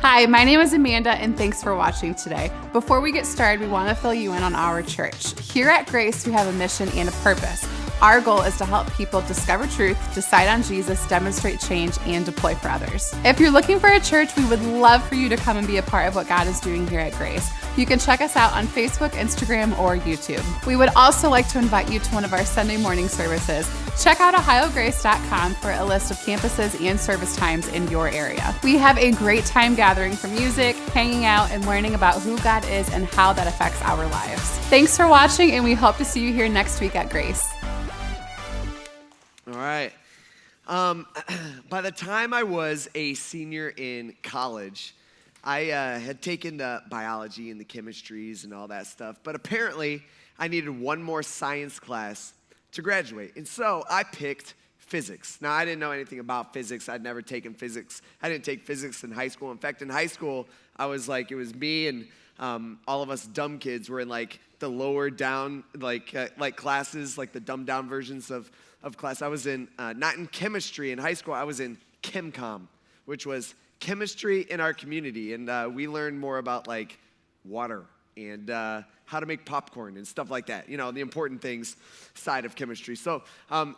Hi, my name is Amanda, and thanks for watching today. Before we get started, we want to fill you in on our church. Here at Grace, we have a mission and a purpose. Our goal is to help people discover truth, decide on Jesus, demonstrate change, and deploy for others. If you're looking for a church, we would love for you to come and be a part of what God is doing here at Grace. You can check us out on Facebook, Instagram, or YouTube. We would also like to invite you to one of our Sunday morning services. Check out ohiograce.com for a list of campuses and service times in your area. We have a great time gathering for music, hanging out, and learning about who God is and how that affects our lives. Thanks for watching, and we hope to see you here next week at Grace. All right. By the time I was a senior in college, I had taken the biology and the chemistries and all that stuff, but apparently I needed one more science class to graduate. And so I picked physics. Now, I didn't know anything about physics. I'd never taken physics. I didn't take physics in high school. In fact, in high school, I was like, it was me and all of us dumb kids were in like the lower down like classes, like the dumbed down versions of class. I was in, not in chemistry in high school, I was in ChemCom, which was chemistry in our community. And we learned more about like water and how to make popcorn and stuff like that. You know, the important things side of chemistry. So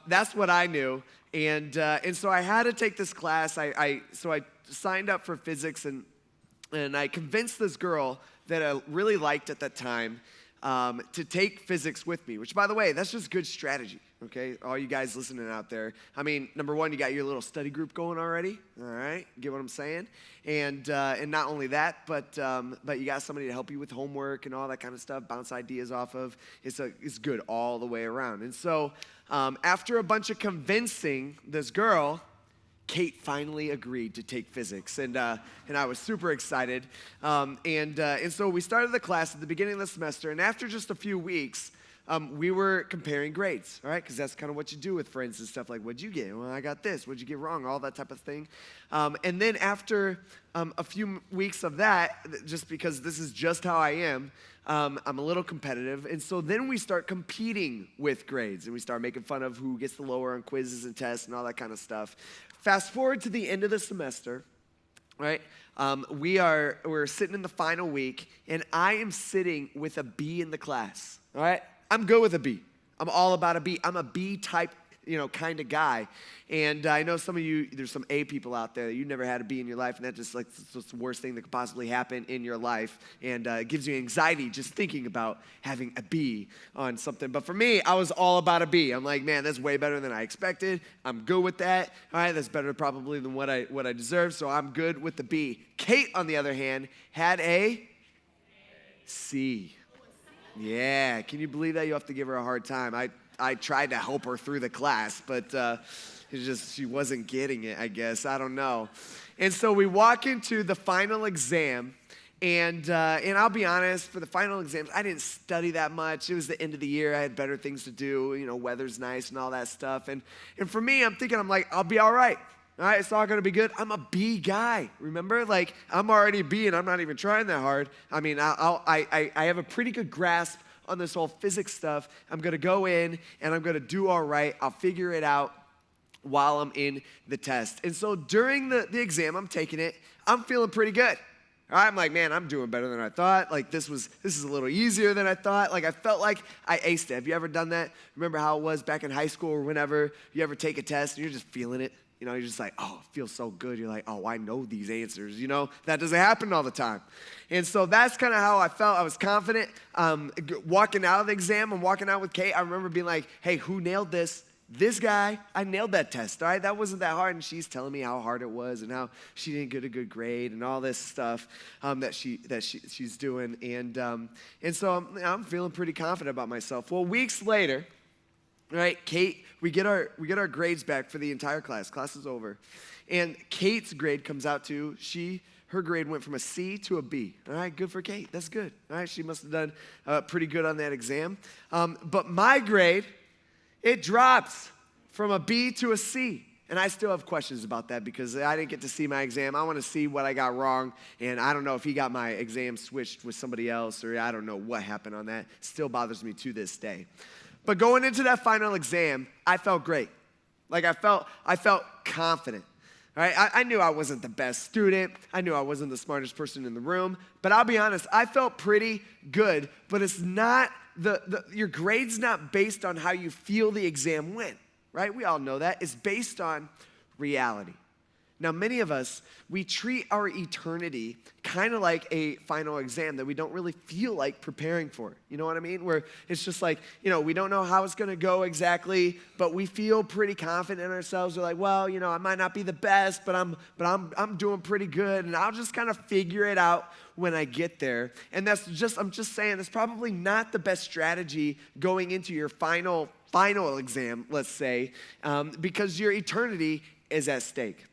that's what I knew. And so I had to take this class. So I signed up for physics and I convinced this girl that I really liked at that time to take physics with me, which, by the way, that's just good strategy, okay? All you guys listening out there. I mean, number one, you got your little study group going already, all right? Get what I'm saying? And not only that, but you got somebody to help you with homework and all that kind of stuff, bounce ideas off of. It's good all the way around. And so after a bunch of convincing this girl, Kate finally agreed to take physics, and I was super excited. And so we started the class at the beginning of the semester, and after just a few weeks, we were comparing grades, all right? Because that's kind of what you do with friends and stuff, like, what'd you get? Well, I got this. What'd you get wrong? All that type of thing. And then after a few weeks of that, just because this is just how I am, I'm a little competitive, and so then we start competing with grades, and we start making fun of who gets the lower on quizzes and tests and all that kind of stuff. Fast forward to the end of the semester, right? We're sitting in the final week, and I am sitting with a B in the class, all right? I'm good with a B. I'm all about a B. I'm a B type, kind of guy. And I know some of you, there's some A people out there that you never had a B in your life, and that's just like the worst thing that could possibly happen in your life. And it gives you anxiety just thinking about having a B on something. But for me, I was all about a B. I'm like, man, that's way better than I expected. I'm good with that. All right, that's better probably than what I deserve, so I'm good with the B. Kate, on the other hand, had a C. Yeah, can you believe that? You have to give her a hard time. I tried to help her through the class, but she wasn't getting it, I guess. I don't know. And so we walk into the final exam, and I'll be honest, for the final exams, I didn't study that much. It was the end of the year. I had better things to do. Weather's nice and all that stuff. And for me, I'm thinking, I'll be all right. All right, it's all going to be good. I'm a B guy, remember? Like, I'm already a B, and I'm not even trying that hard. I mean, I have a pretty good grasp on this whole physics stuff. I'm going to go in, and I'm going to do all right. I'll figure it out while I'm in the test. And so during the exam, I'm taking it. I'm feeling pretty good. All right, I'm like, man, I'm doing better than I thought. Like, this is a little easier than I thought. Like, I felt like I aced it. Have you ever done that? Remember how it was back in high school or whenever you ever take a test and you're just feeling it? You're just like, oh, it feels so good. You're like, oh, I know these answers. That doesn't happen all the time. And so that's kind of how I felt. I was confident. Walking out of the exam and walking out with Kate, I remember being like, hey, who nailed this? This guy. I nailed that test, all right? That wasn't that hard. And she's telling me how hard it was and how she didn't get a good grade and all this stuff that she's doing. And so I'm feeling pretty confident about myself. Well, weeks later, right, Kate, we get our grades back for the entire class. Class is over. And Kate's grade comes out to, her grade went from a C to a B. All right, good for Kate. That's good. All right, she must have done pretty good on that exam. But my grade, it drops from a B to a C. And I still have questions about that because I didn't get to see my exam. I want to see what I got wrong. And I don't know if he got my exam switched with somebody else, or I don't know what happened on that. Still bothers me to this day. But going into that final exam, I felt great. Like I felt confident. Right? I knew I wasn't the best student. I knew I wasn't the smartest person in the room. But I'll be honest, I felt pretty good. But it's not, your grade's not based on how you feel the exam went. Right? We all know that. It's based on reality. Now, many of us, we treat our eternity kind of like a final exam that we don't really feel like preparing for. You know what I mean? Where it's just like, we don't know how it's going to go exactly, but we feel pretty confident in ourselves. We're like, well, I might not be the best, but I'm doing pretty good, and I'll just kind of figure it out when I get there. And I'm just saying, that's probably not the best strategy going into your final exam, let's say, because your eternity is at stake.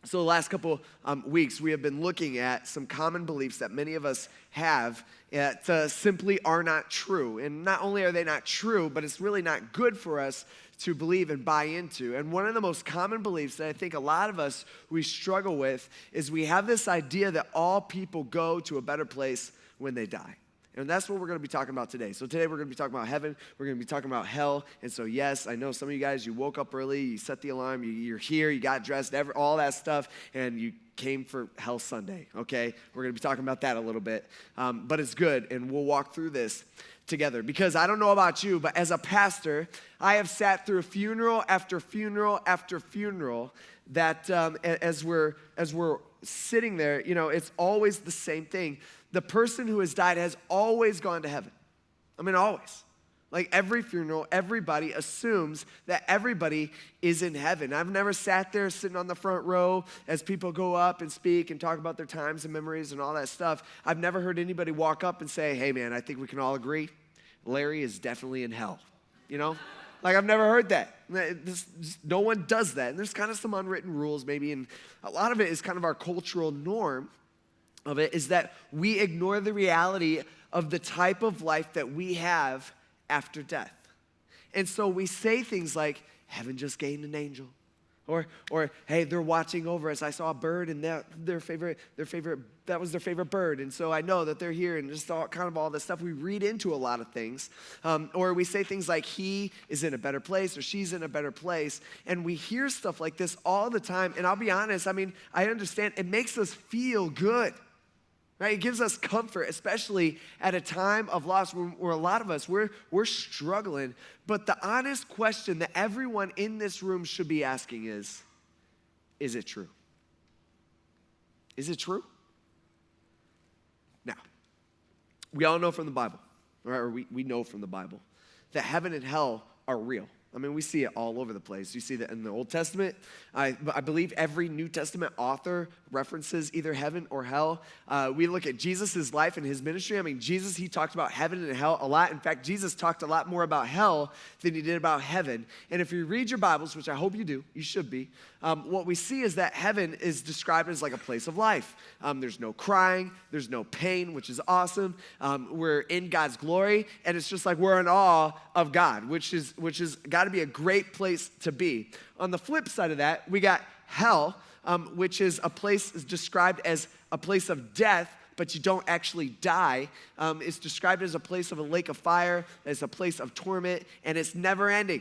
So the last couple weeks, we have been looking at some common beliefs that many of us have that simply are not true. And not only are they not true, but it's really not good for us to believe and buy into. And one of the most common beliefs that I think a lot of us, we struggle with is we have this idea that all people go to a better place when they die. And that's what we're going to be talking about today. So today we're going to be talking about heaven. We're going to be talking about hell. And so yes, I know some of you guys, you woke up early, you set the alarm, you're here, you got dressed, all that stuff, and you came for Hell Sunday, okay? We're going to be talking about that a little bit. But it's good, and we'll walk through this together. Because I don't know about you, but as a pastor, I have sat through funeral after funeral after funeral that as we're sitting there, it's always the same thing. The person who has died has always gone to heaven. I mean, always. Like every funeral, everybody assumes that everybody is in heaven. I've never sat there sitting on the front row as people go up and speak and talk about their times and memories and all that stuff. I've never heard anybody walk up and say, hey man, I think we can all agree, Larry is definitely in hell, Like I've never heard that. No one does that. And there's kind of some unwritten rules maybe, and a lot of it is kind of our cultural norm of it is that we ignore the reality of the type of life that we have after death. And so we say things like, heaven just gained an angel. Or hey, they're watching over us. I saw a bird and that was their favorite bird. And so I know that they're here, and just all this stuff. We read into a lot of things. Or we say things like he is in a better place or she's in a better place. And we hear stuff like this all the time. And I'll be honest, I understand it makes us feel good. Right? It gives us comfort, especially at a time of loss where a lot of us, we're struggling. But the honest question that everyone in this room should be asking is it true? Is it true? Now, we all know from the Bible, or we know from the Bible, that heaven and hell are real. We see it all over the place. You see that in the Old Testament. I believe every New Testament author references either heaven or hell. We look at Jesus' life and his ministry. Jesus, he talked about heaven and hell a lot. In fact, Jesus talked a lot more about hell than he did about heaven. And if you read your Bibles, which I hope you do, you should be, what we see is that heaven is described as like a place of life. There's no crying. There's no pain, which is awesome. We're in God's glory. And it's just like we're in awe of God, which is got to be a great place to be. On the flip side of that, we got hell, which is a place described as a place of death, but you don't actually die. It's described as a place of a lake of fire, as a place of torment, and it's never ending.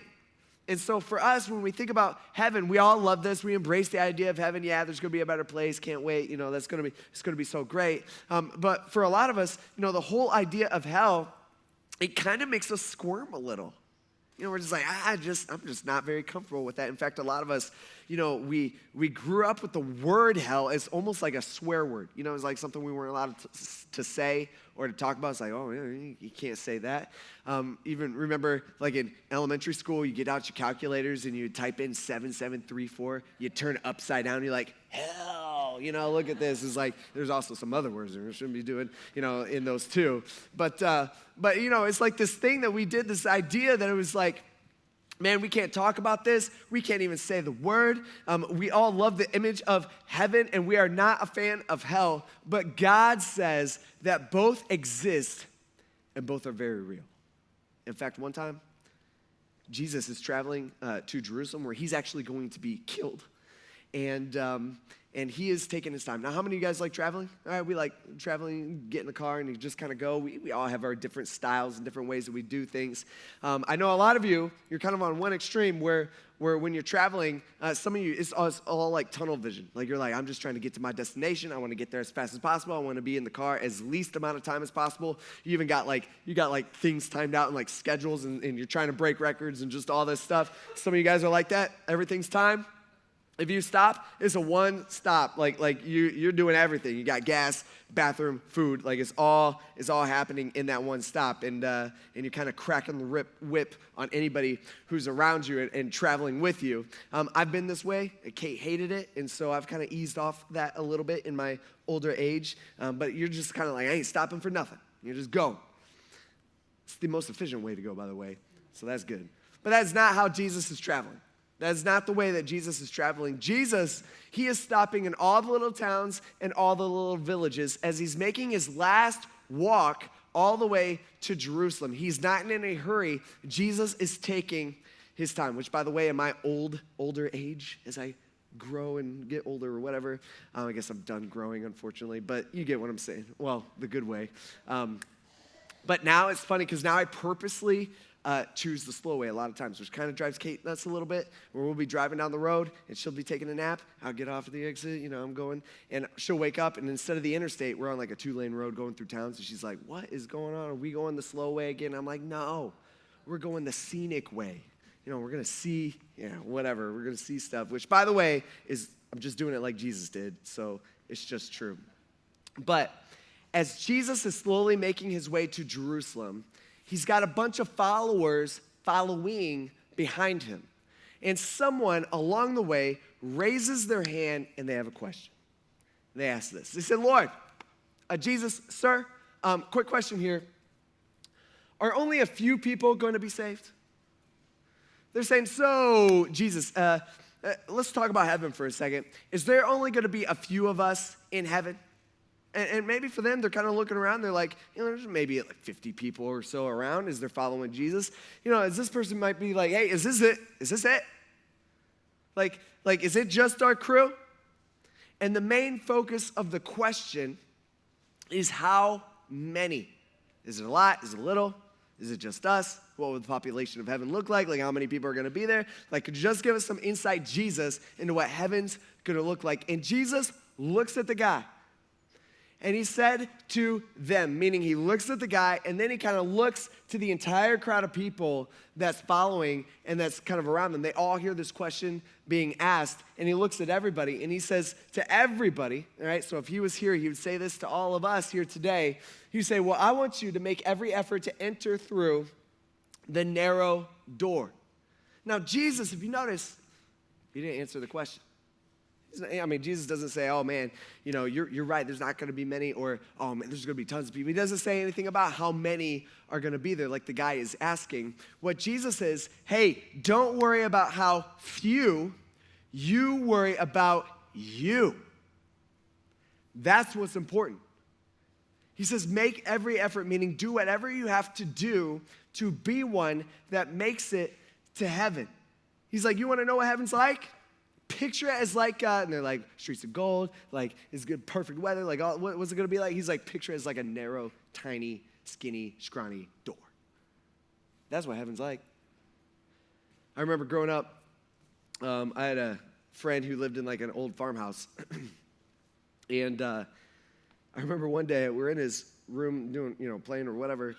And so for us, when we think about heaven, we all love this. We embrace the idea of heaven. Yeah, there's going to be a better place. Can't wait. It's going to be so great. But for a lot of us, the whole idea of hell, it kind of makes us squirm a little. We're just like, I'm just not very comfortable with that. In fact, a lot of us, we grew up with the word hell as almost like a swear word. It's like something we weren't allowed to say or to talk about. It's like, oh, you can't say that. Even remember, like in elementary school, you get out your calculators and you type in 7734. You turn it upside down. You're like, hell, look at this. It's like, there's also some other words that we shouldn't be doing, in those too. But it's like this thing that we did, this idea that it was like, man, we can't talk about this. We can't even say the word. We all love the image of heaven, and we are not a fan of hell. But God says that both exist and both are very real. In fact, one time, Jesus is traveling to Jerusalem where he's actually going to be killed. And And he is taking his time. Now, how many of you guys like traveling? All right, we like traveling, get in the car, and you just kind of go. We all have our different styles and different ways that we do things. I know a lot of you, you're kind of on one extreme where when you're traveling, some of you, it's all like tunnel vision. Like you're like, I'm just trying to get to my destination. I want to get there as fast as possible. I want to be in the car as least amount of time as possible. You even got like things timed out and like schedules, and you're trying to break records and just all this stuff. Some of you guys are like that. Everything's timed. If you stop, it's a one stop. Like you're doing everything. You got gas, bathroom, food. Like it's all happening in that one stop. And you're kind of cracking the whip on anybody who's around you and traveling with you. I've been this way. Kate hated it, and so I've kind of eased off that a little bit in my older age. But you're just kind of like, I ain't stopping for nothing. You just go. It's the most efficient way to go, by the way. So that's good. But that's not how Jesus is traveling. That's not the way that Jesus is traveling. Jesus, he is stopping in all the little towns and all the little villages as he's making his last walk all the way to Jerusalem. He's not in a hurry. Jesus is taking his time, which, by the way, in my older age, as I grow and get older or whatever, I guess I'm done growing, unfortunately, but you get what I'm saying. Well, the good way. But now it's funny because now I purposely choose the slow way a lot of times, which kind of drives Kate nuts a little bit, where we'll be driving down the road, and she'll be taking a nap. I'll get off at the exit, I'm going, and she'll wake up, and instead of the interstate, we're on like a 2-lane road going through town, so she's like, what is going on? Are we going the slow way again? I'm like, no, we're going the scenic way. We're going to see, whatever. We're going to see stuff, which, by the way, I'm just doing it like Jesus did, so it's just true. But as Jesus is slowly making his way to Jerusalem, he's got a bunch of followers following behind him. And someone along the way raises their hand and they have a question. They ask this. They said, Lord, Jesus, sir, quick question here. Are only a few people going to be saved? They're saying, so, Jesus, let's talk about heaven for a second. Is there only going to be a few of us in heaven? And maybe for them, they're kind of looking around. They're like, there's maybe like 50 people or so around as they're following Jesus. As this person might be like, hey, is this it? Is this it? Like, is it just our crew? And the main focus of the question is how many? Is it a lot? Is it a little? Is it just us? What would the population of heaven look like? Like, how many people are going to be there? Like, could you just give us some insight, Jesus, into what heaven's going to look like? And Jesus looks at the guy. And he said to them, meaning he looks at the guy, and then he kind of looks to the entire crowd of people that's following and that's kind of around them. They all hear this question being asked, and he looks at everybody, and he says to everybody, all right, so if he was here, he would say this to all of us here today. He would say, well, I want you to make every effort to enter through the narrow door. Now, Jesus, if you notice, he didn't answer the question. Jesus doesn't say, oh, man, you're right, there's not going to be many, or, oh, man, there's going to be tons of people. He doesn't say anything about how many are going to be there like the guy is asking. What Jesus says, hey, don't worry about how few, you worry about you. That's what's important. He says, make every effort, meaning do whatever you have to do to be one that makes it to heaven. He's like, you want to know what heaven's like? Picture it as like, and they're like, streets of gold, like, it's good, perfect weather, like, what's it going to be like? He's like, picture it as like a narrow, tiny, skinny, scrawny door. That's what heaven's like. I remember growing up, I had a friend who lived in like an old farmhouse, and I remember one day we were in his room doing, playing or whatever,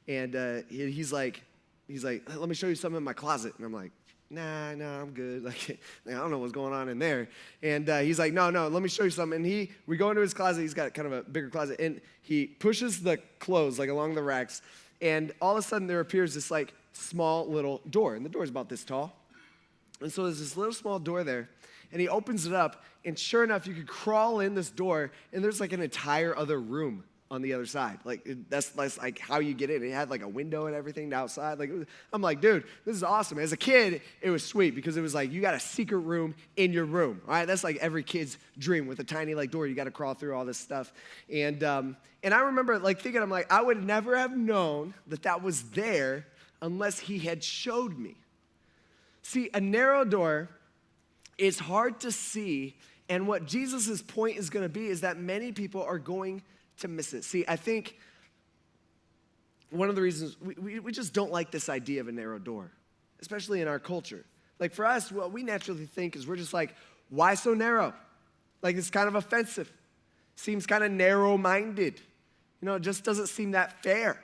and he's like, let me show you something in my closet, and I'm like, nah, I'm good. Like, I don't know what's going on in there. And he's like, no, let me show you something. And we go into his closet. He's got kind of a bigger closet. And he pushes the clothes, like, along the racks. And all of a sudden, there appears this, like, small little door. And the door's about this tall. And so there's this little small door there. And he opens it up. And sure enough, you could crawl in this door. And there's, like, an entire other room on the other side. Like, that's like how you get in. It had like a window and everything outside. Like, I'm like, dude, this is awesome. As a kid, it was sweet because it was like, you got a secret room in your room, all right? That's like every kid's dream with a tiny like door. You got to crawl through all this stuff. And I remember like thinking, I'm like, I would never have known that was there unless he had showed me. See, a narrow door is hard to see And what Jesus' point is going to be is that many people are going to miss it. See, I think one of the reasons we just don't like this idea of a narrow door, especially in our culture. Like for us, what we naturally think is we're just like, why so narrow? Like it's kind of offensive. Seems kind of narrow-minded. It just doesn't seem that fair.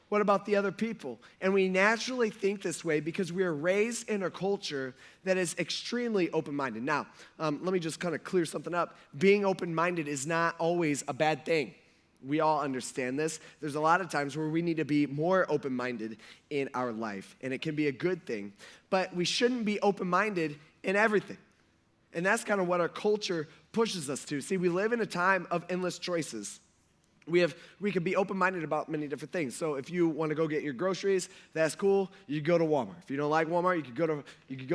What about the other people? And we naturally think this way because we are raised in a culture that is extremely open-minded. Now, let me just kind of clear something up. Being open-minded is not always a bad thing. We all understand this. There's a lot of times where we need to be more open-minded in our life, and it can be a good thing. But we shouldn't be open-minded in everything. And that's kind of what our culture pushes us to. See, we live in a time of endless choices. We can be open-minded about many different things. So if you want to go get your groceries, that's cool. You go to Walmart. If you don't like Walmart, you could go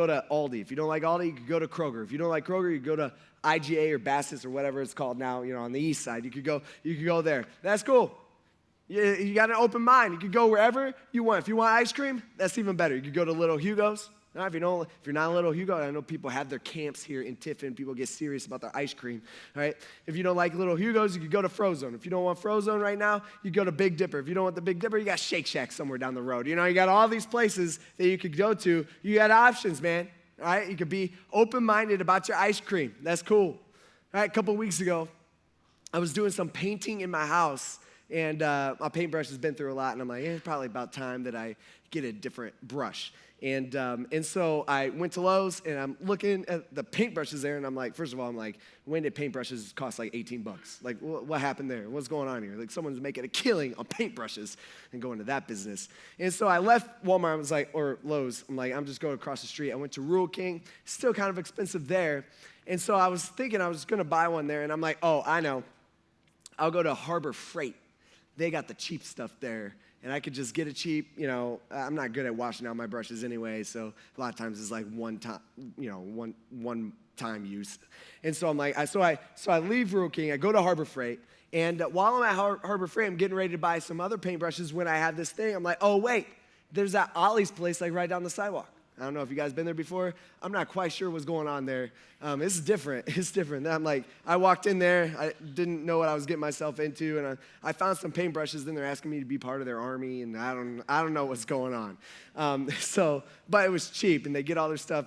to Aldi. If you don't like Aldi, you could go to Kroger. If you don't like Kroger, you could go to IGA or Bassett's or whatever it's called now, on the east side. You could go there. That's cool. You got an open mind. You could go wherever you want. If you want ice cream, that's even better. You could go to Little Hugo's. Now, if you're not a Little Hugo, I know people have their camps here in Tiffin. People get serious about their ice cream, right? If you don't like Little Hugo's, you could go to Frozone. If you don't want Frozone right now, you go to Big Dipper. If you don't want the Big Dipper, you got Shake Shack somewhere down the road. You got all these places that you could go to. You got options, man, all right? You could be open-minded about your ice cream. That's cool. All right, a couple weeks ago, I was doing some painting in my house, and my paintbrush has been through a lot, and I'm like, it's probably about time that I get a different brush. And so I went to Lowe's, and I'm looking at the paintbrushes there, and I'm like, first of all, when did paintbrushes cost like $18? Like, what happened there? What's going on here? Like, someone's making a killing on paintbrushes and going to that business. And so I left Walmart, or Lowe's. I'm like, I'm just going across the street. I went to Rural King, still kind of expensive there. And so I was thinking I was going to buy one there, and I'm like, oh, I know. I'll go to Harbor Freight. They got the cheap stuff there. And I could just get it cheap. I'm not good at washing out my brushes anyway, so a lot of times it's like one time use. And so I'm like, so I leave Rural King, I go to Harbor Freight, and while I'm at Harbor Freight, I'm getting ready to buy some other paintbrushes when I have this thing. I'm like, oh wait, there's that Ollie's place like right down the sidewalk. I don't know if you guys been there before. I'm not quite sure what's going on there. It's different. It's different. I'm like, I walked in there. I didn't know what I was getting myself into, and I found some paintbrushes. Then they're asking me to be part of their army, and I don't know what's going on. But it was cheap, and they get all their stuff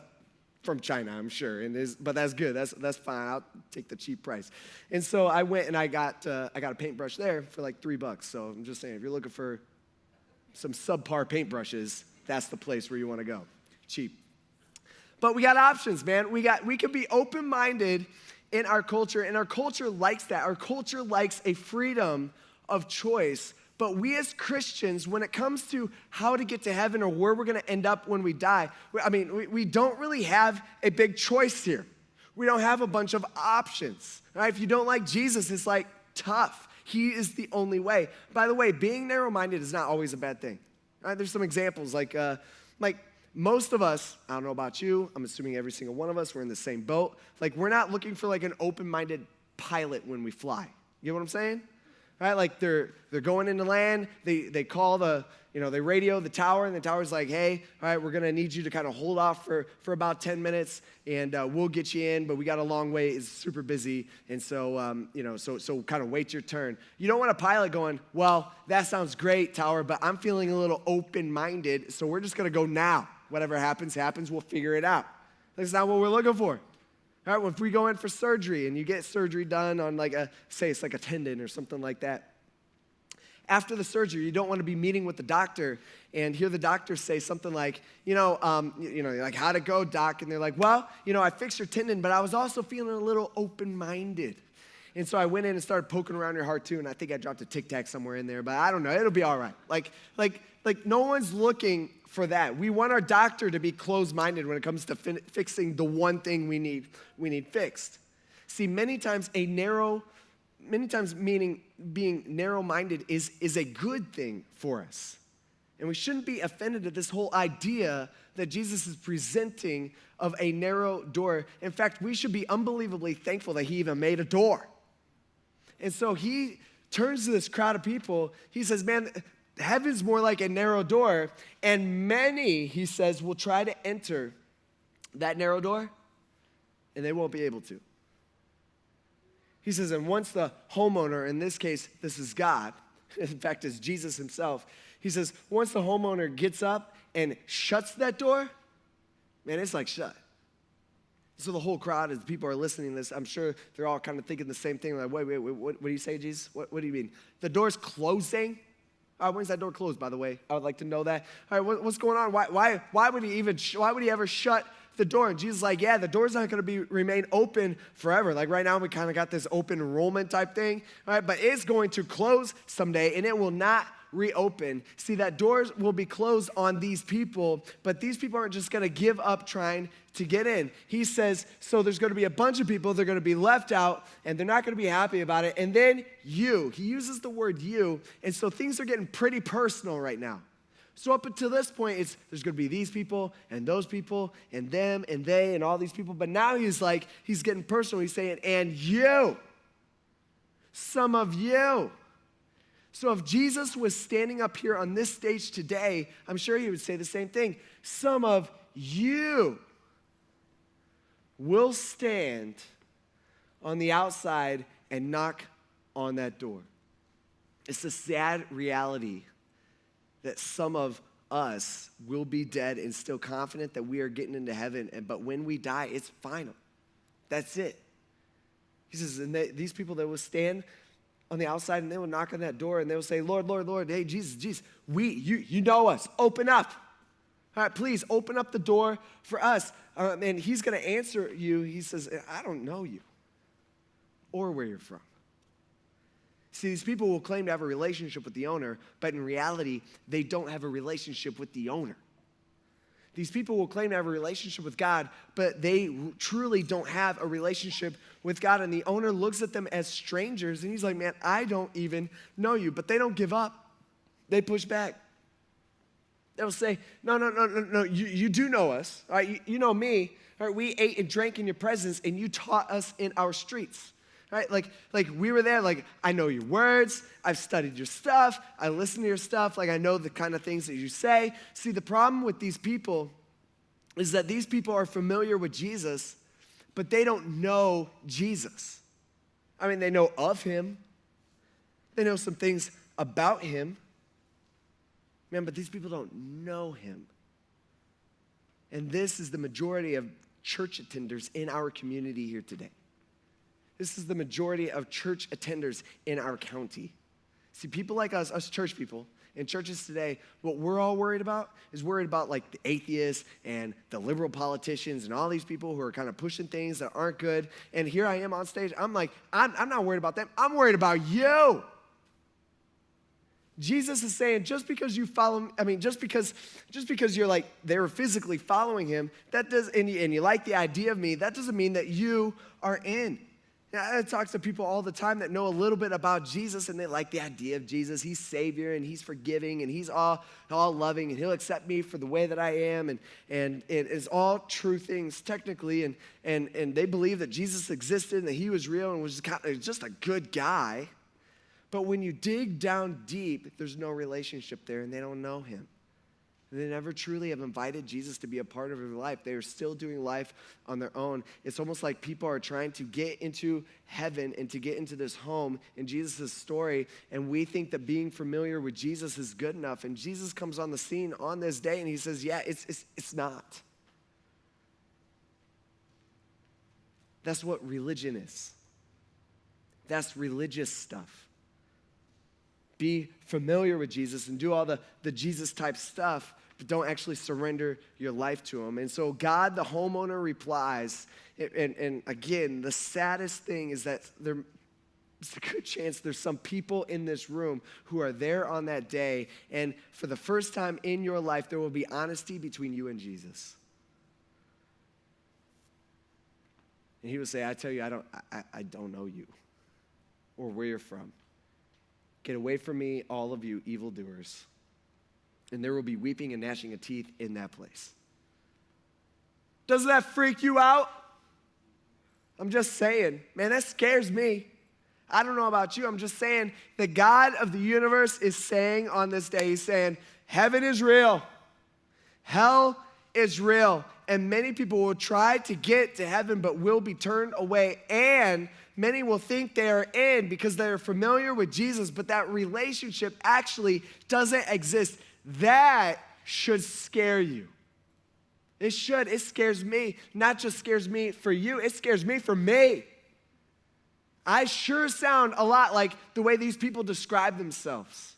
from China, I'm sure. But that's good. That's fine. I'll take the cheap price. And so I went and I got a paintbrush there for like $3. So I'm just saying, if you're looking for some subpar paintbrushes, that's the place where you want to go. Cheap. But we got options, man. We can be open-minded in our culture, and our culture likes that. Our culture likes a freedom of choice. But we as Christians, when it comes to how to get to heaven or where we're going to end up when we die, we don't really have a big choice here. We don't have a bunch of options. Right? If you don't like Jesus, it's like tough. He is the only way. By the way, being narrow-minded is not always a bad thing. Right? There's some examples like most of us, I don't know about you, I'm assuming every single one of us, we're in the same boat. Like, we're not looking for like an open-minded pilot when we fly. You know what I'm saying? Right? Like, they're going into land, they call they radio the tower, and the tower's like, hey, all right, we're gonna need you to kind of hold off for about 10 minutes, and we'll get you in, but we got a long way, it's super busy, and so, so kind of wait your turn. You don't want a pilot going, well, that sounds great, tower, but I'm feeling a little open-minded, so we're just gonna go now. Whatever happens, we'll figure it out. That's not what we're looking for. All right, if we go in for surgery and you get surgery done on say it's like a tendon or something like that, after the surgery, you don't want to be meeting with the doctor and hear the doctor say something like, like, how'd it go, doc? And they're like, well, I fixed your tendon, but I was also feeling a little open-minded. And so I went in and started poking around your heart too, and I think I dropped a Tic Tac somewhere in there, but I don't know, it'll be all right. Like no one's looking for that. We want our doctor to be closed-minded when it comes to fixing the one thing we need fixed. See, many times meaning being narrow-minded is a good thing for us. And we shouldn't be offended at this whole idea that Jesus is presenting of a narrow door. In fact, we should be unbelievably thankful that he even made a door. And so he turns to this crowd of people. He says, man, heaven's more like a narrow door, and many, he says, will try to enter that narrow door, and they won't be able to. He says, and once the homeowner, in this case, this is God, in fact, it's Jesus himself, he says, once the homeowner gets up and shuts that door, man, it's like shut. So the whole crowd, as people are listening to this, I'm sure they're all kind of thinking the same thing. Like, wait, what do you say, Jesus? What do you mean? The door's closing? All right, when's that door closed, by the way? I would like to know that. All right, what's going on? Why would he ever shut the door? And Jesus is like, yeah, the door's not going to remain open forever. Like right now, we kind of got this open enrollment type thing. All right, but it's going to close someday, and it will not reopen. See, that doors will be closed on these people, but these people aren't just going to give up trying to get in. He says, so there's going to be a bunch of people, they're going to be left out, and they're not going to be happy about it. And then you, he uses the word you, and so things are getting pretty personal right now. So up until this point, there's going to be these people and those people and them and they and all these people. But now he's getting personal. He's saying, and you, some of you. So if Jesus was standing up here on this stage today, I'm sure he would say the same thing. Some of you will stand on the outside and knock on that door. It's a sad reality that some of us will be dead and still confident that we are getting into heaven, but when we die, it's final. That's it. He says, and these people that will stand on the outside and they will knock on that door and they will say, Lord, Lord, Lord, hey, Jesus, you know us, open up. All right, please open up the door for us. And he's going to answer you. He says, I don't know you or where you're from. See, these people will claim to have a relationship with the owner, but in reality, they don't have a relationship with the owner. These people will claim to have a relationship with God, but they truly don't have a relationship with God. And the owner looks at them as strangers, and he's like, man, I don't even know you. But they don't give up. They push back. They'll say, no, you do know us. All right, you know me. All right, we ate and drank in your presence, and you taught us in our streets. Right? Like we were there, like, I know your words, I've studied your stuff, I listen to your stuff, like I know the kind of things that you say. See, the problem with these people is that these people are familiar with Jesus, but they don't know Jesus. I mean, they know of him. They know some things about him. Man, but these people don't know him. And this is the majority of church attenders in our community here today. This is the majority of church attenders in our county. See, people like us church people, in churches today, what we're all worried about is like the atheists and the liberal politicians and all these people who are kind of pushing things that aren't good. And here I am on stage. I'm like, I'm not worried about them. I'm worried about you. Jesus is saying, just because you follow, just because you're like, they were physically following him, that does, and you like the idea of me, that doesn't mean that you are in. I talk to people all the time that know a little bit about Jesus, and they like the idea of Jesus. He's Savior, and he's forgiving, and he's all loving, and he'll accept me for the way that I am, and it is all true things technically, and they believe that Jesus existed, and that he was real, and was just a good guy. But when you dig down deep, there's no relationship there, and they don't know him. They never truly have invited Jesus to be a part of their life. They are still doing life on their own. It's almost like people are trying to get into heaven and to get into this home in Jesus' story, and we think that being familiar with Jesus is good enough. And Jesus comes on the scene on this day, and he says, yeah, it's not. That's what religion is. That's religious stuff. Be familiar with Jesus and do all the Jesus-type stuff, but don't actually surrender your life to him. And so God, the homeowner, replies, and again, the saddest thing is that there's a good chance there's some people in this room who are there on that day, and for the first time in your life, there will be honesty between you and Jesus. And he will say, I tell you, I don't know you or where you're from. Get away from me, all of you evildoers. And there will be weeping and gnashing of teeth in that place. Doesn't that freak you out? I'm just saying, man, that scares me. I don't know about you. I'm just saying the God of the universe is saying on this day, he's saying, heaven is real. Hell is real. and many people will try to get to heaven but will be turned away, and many will think they are in because they're familiar with Jesus, but that relationship actually doesn't exist. That should scare you. It should. It scares me. Not just scares me for you, it scares me for me. I sure sound a lot like the way these people describe themselves.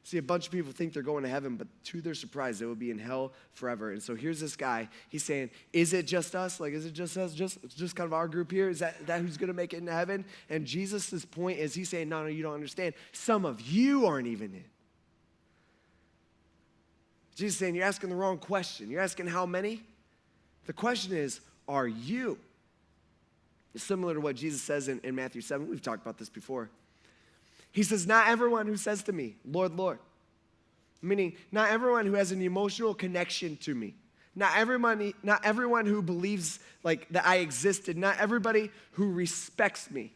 See, a bunch of people think they're going to heaven, but to their surprise, they will be in hell forever. And so here's this guy. He's saying, is it just us? Like, is it just us? Just kind of our group here? Is that who's going to make it into heaven? And Jesus' point is he's saying, no, you don't understand. Some of you aren't even in. Jesus is saying, you're asking the wrong question. You're asking how many? The question is, are you? It's similar to what Jesus says in Matthew 7. We've talked about this before. He says, not everyone who says to me, Lord, Lord. Meaning, not everyone who has an emotional connection to me. Not everyone who believes like that I existed. Not everybody who respects me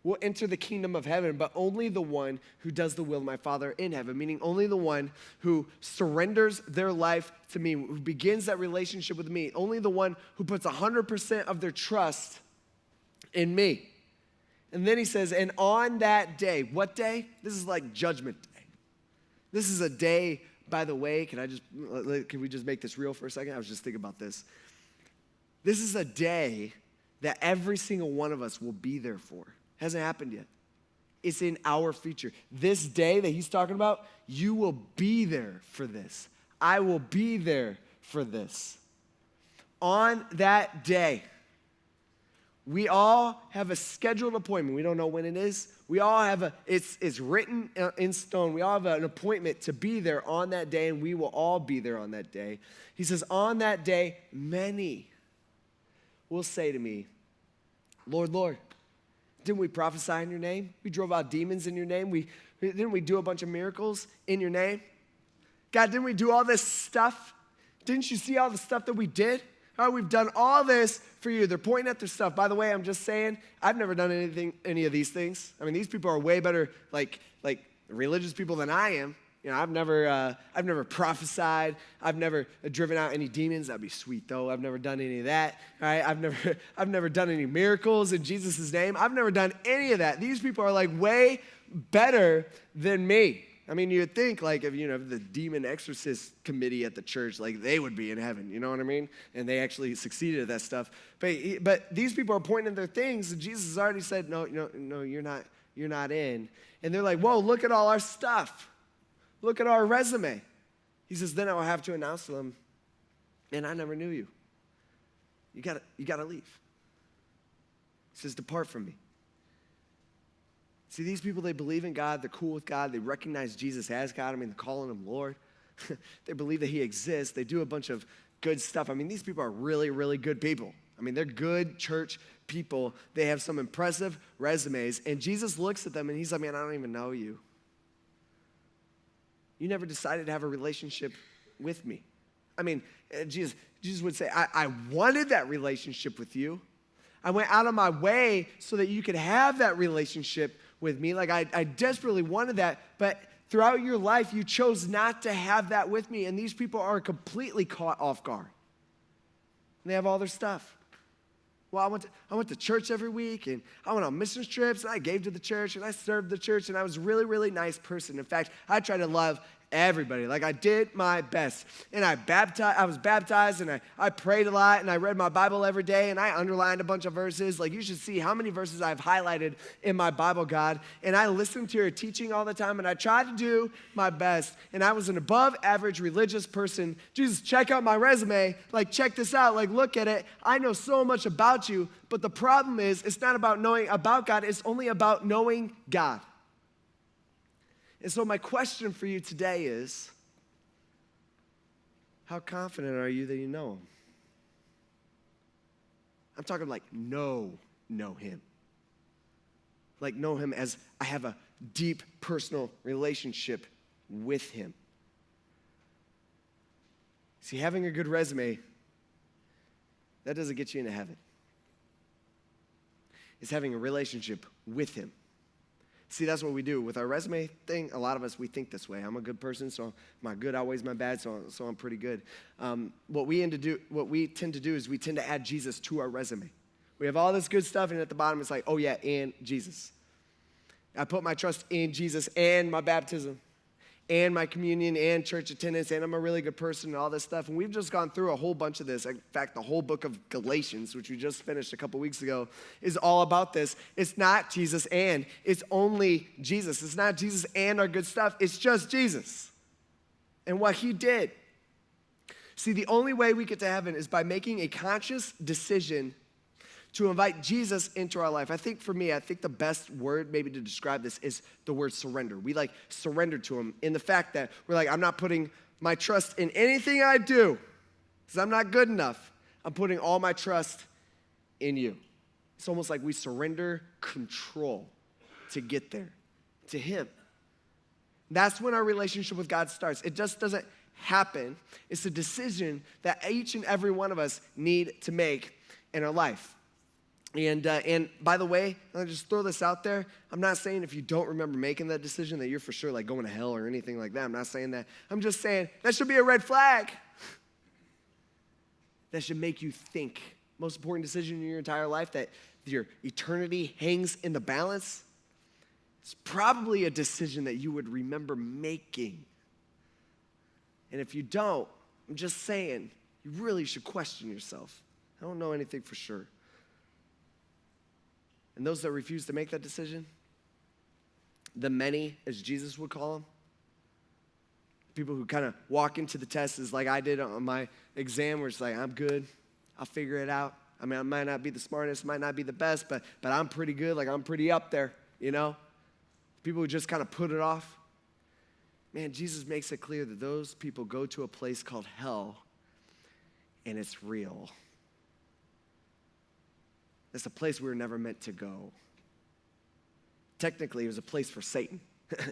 will enter the kingdom of heaven, but only the one who does the will of my Father in heaven. Meaning, only the one who surrenders their life to me, who begins that relationship with me. Only the one who puts 100% of their trust in me. And then he says, and on that day, what day? This is like judgment day. This is a day, by the way, can we just make this real for a second? I was just thinking about this. This is a day that every single one of us will be there for. Hasn't happened yet. It's in our future. This day that he's talking about, you will be there for this. I will be there for this. On that day, we all have a scheduled appointment. We don't know when it is. We all have it's written in stone. We all have an appointment to be there on that day, and we will all be there on that day. He says, on that day, many will say to me, Lord, Lord, didn't we prophesy in your name? We drove out demons in your name. Didn't we do a bunch of miracles in your name? God, didn't we do all this stuff? Didn't you see all the stuff that we did? Oh, we've done all this for you. They're pointing at their stuff. By the way, I'm just saying, I've never done any of these things. I mean, these people are way better, like religious people than I am. You know, I've never prophesied. I've never driven out any demons. That'd be sweet, though. I've never done any of that. All right, I've never done any miracles in Jesus' name. I've never done any of that. These people are like way better than me. I mean, you'd think like if the demon exorcist committee at the church, like they would be in heaven, you know what I mean? And they actually succeeded at that stuff. But these people are pointing at their things, and Jesus has already said, no, you're not in. And they're like, whoa, look at all our stuff. Look at our resume. He says, then I will have to announce to them, and I never knew you. You gotta leave. He says, depart from me. See, these people, they believe in God. They're cool with God. They recognize Jesus as God. I mean, they're calling him Lord. They believe that he exists. They do a bunch of good stuff. I mean, these people are really, really good people. I mean, they're good church people. They have some impressive resumes. And Jesus looks at them, and he's like, man, I don't even know you. You never decided to have a relationship with me. I mean, Jesus would say, I wanted that relationship with you. I went out of my way so that you could have that relationship with me. Like I desperately wanted that, but throughout your life, you chose not to have that with me. And these people are completely caught off guard. And they have all their stuff. Well, I went to church every week, and I went on mission trips, and I gave to the church, and I served the church, and I was a really, really nice person. In fact, I tried to love everybody. Like I did my best. And I was baptized, and I prayed a lot, and I read my Bible every day, and I underlined a bunch of verses. Like you should see how many verses I've highlighted in my Bible, God. And I listened to your teaching all the time, and I tried to do my best. And I was an above average religious person. Jesus, check out my resume. Like check this out. Like look at it. I know so much about you. But the problem is, it's not about knowing about God. It's only about knowing God. And so my question for you today is, how confident are you that you know him? I'm talking like know him. Like know him as I have a deep personal relationship with him. See, having a good resume, that doesn't get you into heaven. It's having a relationship with him. See, that's what we do with our resume thing. A lot of us, we think this way. I'm a good person, so my good outweighs my bad, so I'm pretty good. What we tend to do is we tend to add Jesus to our resume. We have all this good stuff, and at the bottom it's like, oh yeah, and Jesus. I put my trust in Jesus and my baptism and my communion and church attendance, and I'm a really good person and all this stuff. And we've just gone through a whole bunch of this. In fact, the whole book of Galatians, which we just finished a couple weeks ago, is all about this. It's not Jesus and, it's only Jesus. It's not Jesus and our good stuff. It's just Jesus and what he did. See, the only way we get to heaven is by making a conscious decision to invite Jesus into our life. I think the best word maybe to describe this is the word surrender. We surrender to him in the fact that we're like, I'm not putting my trust in anything I do because I'm not good enough. I'm putting all my trust in you. It's almost like we surrender control to get there, to him. That's when our relationship with God starts. It just doesn't happen. It's a decision that each and every one of us need to make in our life. And by the way, I'll just throw this out there. I'm not saying if you don't remember making that decision that you're for sure going to hell or anything like that. I'm not saying that. I'm just saying that should be a red flag. That should make you think. Most important decision in your entire life, that your eternity hangs in the balance. It's probably a decision that you would remember making. And if you don't, I'm just saying, you really should question yourself. I don't know anything for sure. And those that refuse to make that decision, the many, as Jesus would call them, people who kind of walk into the test is like I did on my exam, where it's like, I'm good, I'll figure it out. I mean, I might not be the smartest, might not be the best, but I'm pretty good, like I'm pretty up there, you know? People who just kind of put it off. Man, Jesus makes it clear that those people go to a place called hell, and it's real. It's a place we were never meant to go. Technically, it was a place for Satan.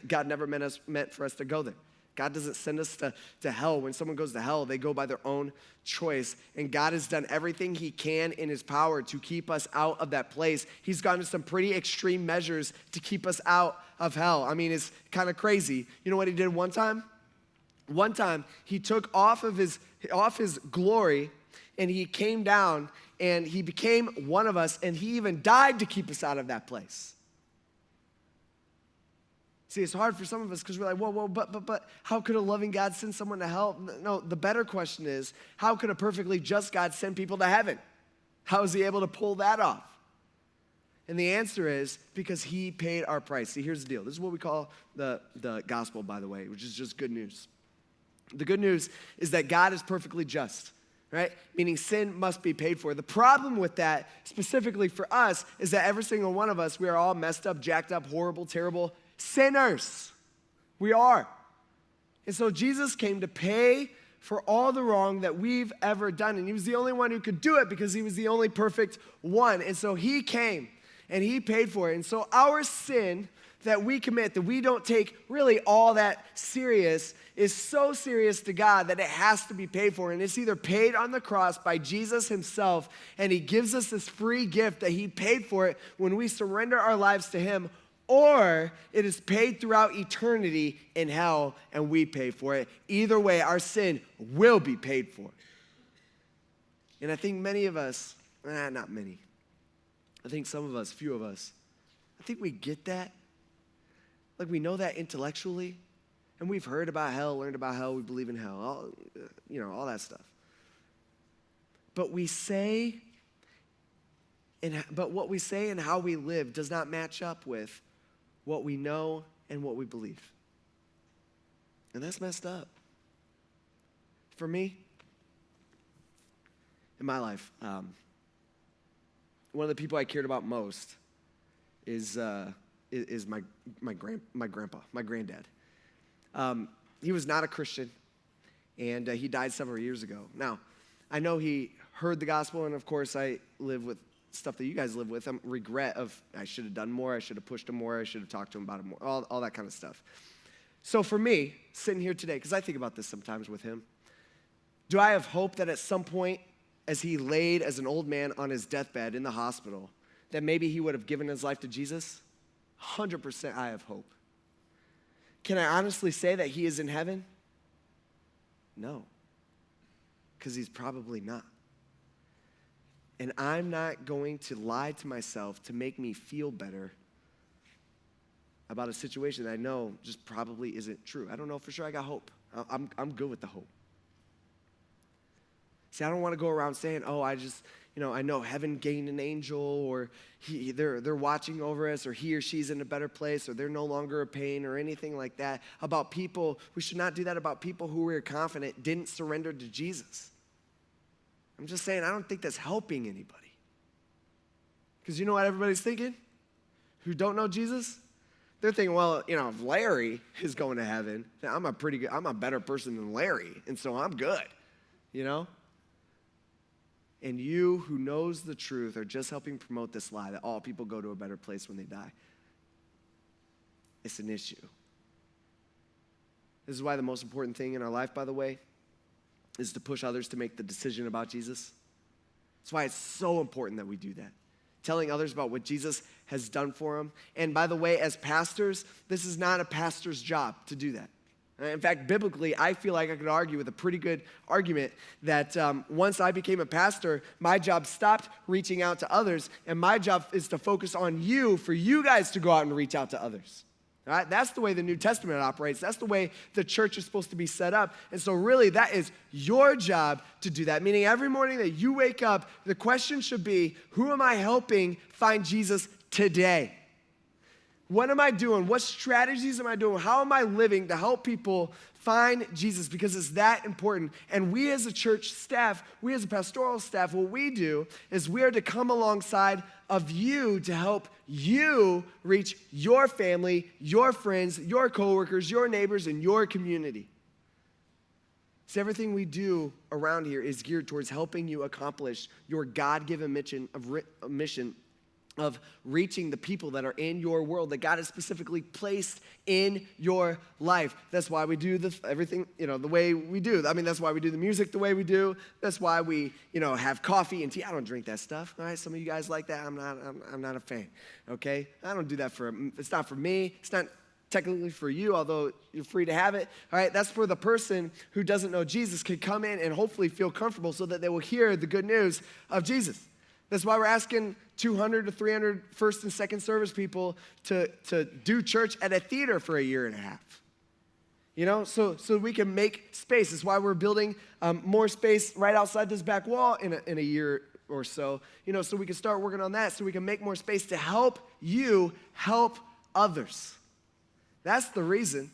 God never meant for us to go there. God doesn't send us to hell. When someone goes to hell, they go by their own choice. And God has done everything he can in his power to keep us out of that place. He's gone to some pretty extreme measures to keep us out of hell. I mean, it's kind of crazy. You know what he did one time? One time, he took off his glory, and he came down, and he became one of us, and he even died to keep us out of that place. See, it's hard for some of us because we're like, whoa, but how could a loving God send someone to hell? No, the better question is, how could a perfectly just God send people to heaven? How is he able to pull that off? And the answer is because he paid our price. See, here's the deal. This is what we call the gospel, by the way, which is just good news. The good news is that God is perfectly just. Right? Meaning sin must be paid for. The problem with that, specifically for us, is that every single one of us, we are all messed up, jacked up, horrible, terrible sinners. We are. And so Jesus came to pay for all the wrong that we've ever done. And he was the only one who could do it because he was the only perfect one. And so he came and he paid for it. And so our sin that we commit, that we don't take really all that serious, is so serious to God that it has to be paid for. And it's either paid on the cross by Jesus himself, and he gives us this free gift that he paid for it when we surrender our lives to him, or it is paid throughout eternity in hell and we pay for it. Either way, our sin will be paid for. And I think many of us, not many, I think some of us, few of us, I think we get that. Like we know that intellectually, and we've heard about hell, learned about hell, we believe in hell, all that stuff. But what we say and how we live does not match up with what we know and what we believe. And that's messed up. For me, in my life, one of the people I cared about most is my grandpa, my granddad. He was not a Christian, and he died several years ago. Now, I know he heard the gospel, and of course I live with stuff that you guys live with. Regret of I should have done more, I should have pushed him more, I should have talked to him about it more, all that kind of stuff. So for me, sitting here today, because I think about this sometimes with him, do I have hope that at some point, as he laid as an old man on his deathbed in the hospital, that maybe he would have given his life to Jesus? 100% I have hope. Can I honestly say that he is in heaven? No, because he's probably not. And I'm not going to lie to myself to make me feel better about a situation that I know just probably isn't true. I don't know for sure. I got hope. I'm good with the hope. See, I don't want to go around saying, oh, I know heaven gained an angel, or they're watching over us, or he or she's in a better place, or they're no longer a pain, or anything like that. About people, we should not do that about people who we're confident didn't surrender to Jesus. I'm just saying, I don't think that's helping anybody. Because you know what everybody's thinking? Who don't know Jesus? They're thinking, well, if Larry is going to heaven, then I'm a better person than Larry, and so I'm good, And you who knows the truth are just helping promote this lie that all people go to a better place when they die. It's an issue. This is why the most important thing in our life, by the way, is to push others to make the decision about Jesus. That's why it's so important that we do that. Telling others about what Jesus has done for them. And by the way, as pastors, this is not a pastor's job to do that. In fact, biblically, I feel like I could argue with a pretty good argument that once I became a pastor, my job stopped reaching out to others, and my job is to focus on you, for you guys to go out and reach out to others. All right? That's the way the New Testament operates. That's the way the church is supposed to be set up. And so really, that is your job to do that, meaning every morning that you wake up, the question should be, who am I helping find Jesus today? What am I doing? What strategies am I doing? How am I living to help people find Jesus? Because it's that important. And we as a church staff, we as a pastoral staff, what we do is we are to come alongside of you to help you reach your family, your friends, your coworkers, your neighbors, and your community. So everything we do around here is geared towards helping you accomplish your God-given mission of reaching the people that are in your world that God has specifically placed in your life. That's why we do everything, the way we do. I mean, that's why we do the music the way we do. That's why we, have coffee and tea. I don't drink that stuff, all right? Some of you guys like that. I'm not a fan, okay? I don't do that it's not for me. It's not technically for you, although you're free to have it, all right? That's for the person who doesn't know Jesus can come in and hopefully feel comfortable so that they will hear the good news of Jesus. That's why we're asking 200 to 300 first and second service people to do church at a theater for a year and a half. So we can make space. That's why we're building more space right outside this back wall in a year or so, so we can start working on that, so we can make more space to help you help others. That's the reason.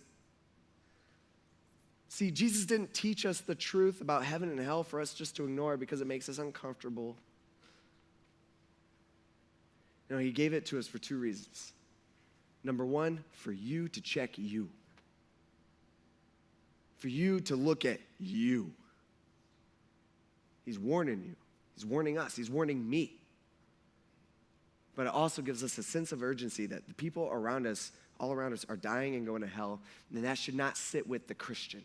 See, Jesus didn't teach us the truth about heaven and hell for us just to ignore it because it makes us uncomfortable. No, he gave it to us for two reasons. Number one, for you to check you. For you to look at you. He's warning you. He's warning us. He's warning me. But it also gives us a sense of urgency that the people around us, all around us, are dying and going to hell. And that should not sit with the Christian.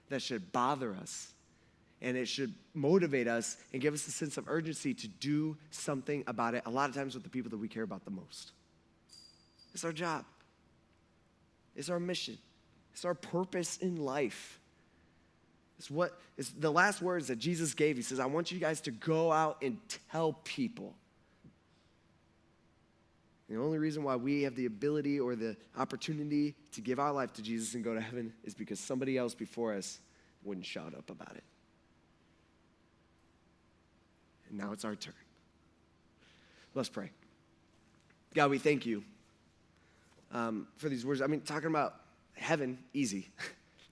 That should bother us. And it should motivate us and give us a sense of urgency to do something about it, a lot of times with the people that we care about the most. It's our job. It's our mission. It's our purpose in life. It's the last words that Jesus gave. He says, I want you guys to go out and tell people. The only reason why we have the ability or the opportunity to give our life to Jesus and go to heaven is because somebody else before us wouldn't shout up about it. And now it's our turn. Let's pray. God, we thank you for these words. I mean, talking about heaven, easy.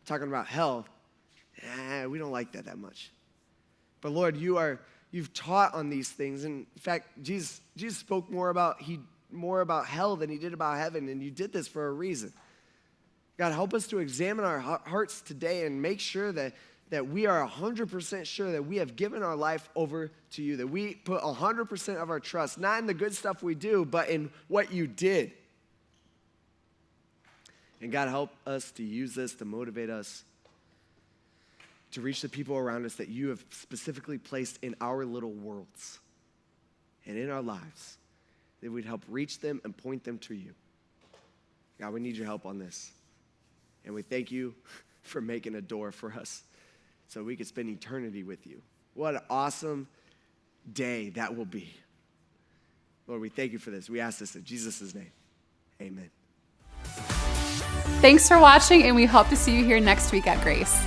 Talking about hell, we don't like that much. But Lord, you've taught on these things. And in fact, Jesus spoke more about hell than he did about heaven, and you did this for a reason. God, help us to examine our hearts today and make sure that we are 100% sure that we have given our life over to you, that we put 100% of our trust, not in the good stuff we do, but in what you did. And God, help us to use this to motivate us to reach the people around us that you have specifically placed in our little worlds and in our lives, that we'd help reach them and point them to you. God, we need your help on this. And we thank you for making a door for us so we could spend eternity with you. What an awesome day that will be. Lord, we thank you for this. We ask this in Jesus' name. Amen. Thanks for watching, and we hope to see you here next week at Grace.